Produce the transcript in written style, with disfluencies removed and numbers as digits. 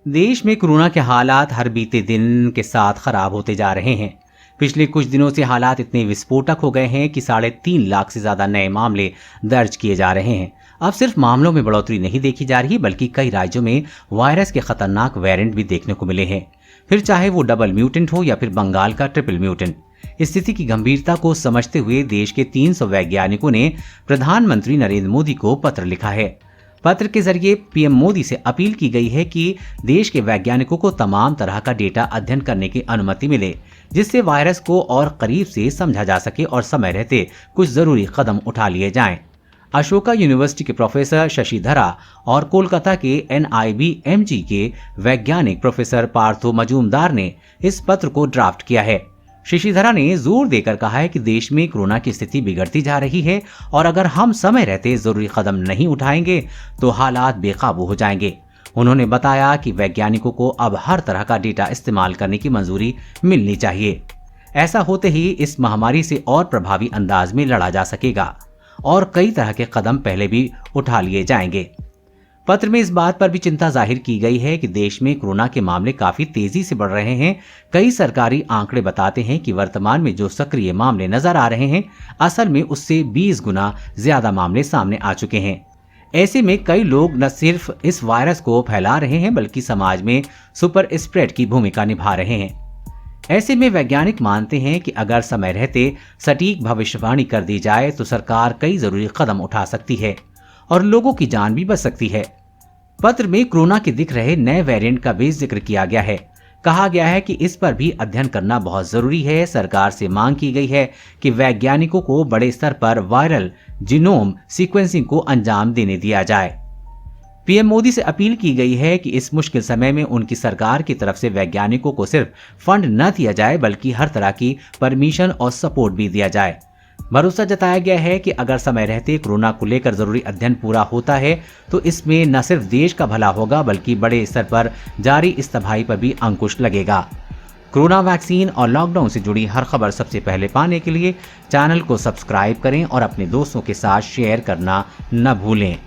देश में कोरोना के हालात हर बीते दिन के साथ खराब होते जा रहे हैं। पिछले कुछ दिनों से हालात इतने विस्फोटक हो गए हैं कि 3.5 लाख से ज्यादा नए मामले दर्ज किए जा रहे हैं। अब सिर्फ मामलों में बढ़ोतरी नहीं देखी जा रही, बल्कि कई राज्यों में वायरस के खतरनाक वेरिएंट भी देखने को मिले हैं, फिर चाहे वो डबल म्यूटेंट हो या फिर बंगाल का ट्रिपल म्यूटेंट। स्थिति की गंभीरता को समझते हुए देश के 300 वैज्ञानिकों ने प्रधानमंत्री नरेंद्र मोदी को पत्र लिखा है। पत्र के जरिए पीएम मोदी से अपील की गई है कि देश के वैज्ञानिकों को तमाम तरह का डेटा अध्ययन करने की अनुमति मिले, जिससे वायरस को और करीब से समझा जा सके और समय रहते कुछ जरूरी कदम उठा लिए जाएं। अशोका यूनिवर्सिटी के प्रोफेसर शशि धरा और कोलकाता के NIBMG के वैज्ञानिक प्रोफेसर पार्थो मजूमदार ने इस पत्र को ड्राफ्ट किया है। शशिधरा ने जोर देकर कहा है कि देश में कोरोना की स्थिति बिगड़ती जा रही है और अगर हम समय रहते जरूरी कदम नहीं उठाएंगे तो हालात बेकाबू हो जाएंगे। उन्होंने बताया कि वैज्ञानिकों को अब हर तरह का डेटा इस्तेमाल करने की मंजूरी मिलनी चाहिए। ऐसा होते ही इस महामारी से और प्रभावी अंदाज में लड़ा जा सकेगा और कई तरह के कदम पहले भी उठा लिए जाएंगे। पत्र में इस बात पर भी चिंता जाहिर की गई है कि देश में कोरोना के मामले काफी तेजी से बढ़ रहे हैं। कई सरकारी आंकड़े बताते हैं कि वर्तमान में जो सक्रिय मामले नजर आ रहे हैं, असल में उससे 20 गुना ज्यादा मामले सामने आ चुके हैं। ऐसे में कई लोग न सिर्फ इस वायरस को फैला रहे हैं, बल्कि समाज में सुपर स्प्रेड की भूमिका निभा रहे हैं। ऐसे में वैज्ञानिक मानते हैं कि अगर समय रहते सटीक भविष्यवाणी कर दी जाए तो सरकार कई जरूरी कदम उठा सकती है और लोगों की जान भी बच सकती है। पत्र में कोरोना के दिख रहे नए वेरिएंट का भी जिक्र किया गया है। कहा गया है कि इस पर भी अध्ययन करना बहुत जरूरी है। सरकार से मांग की गई है कि वैज्ञानिकों को बड़े स्तर पर वायरल जीनोम सीक्वेंसिंग को अंजाम देने दिया जाए। पीएम मोदी से अपील की गई है कि इस मुश्किल समय में उनकी सरकार की तरफ से वैज्ञानिकों को सिर्फ फंड न दिया जाए, बल्कि हर तरह की परमिशन और सपोर्ट भी दिया जाए। भरोसा जताया गया है कि अगर समय रहते कोरोना को लेकर जरूरी अध्ययन पूरा होता है तो इसमें न सिर्फ देश का भला होगा, बल्कि बड़े स्तर पर जारी इस तबाही पर भी अंकुश लगेगा। कोरोना वैक्सीन और लॉकडाउन से जुड़ी हर खबर सबसे पहले पाने के लिए चैनल को सब्सक्राइब करें और अपने दोस्तों के साथ शेयर करना न भूलें।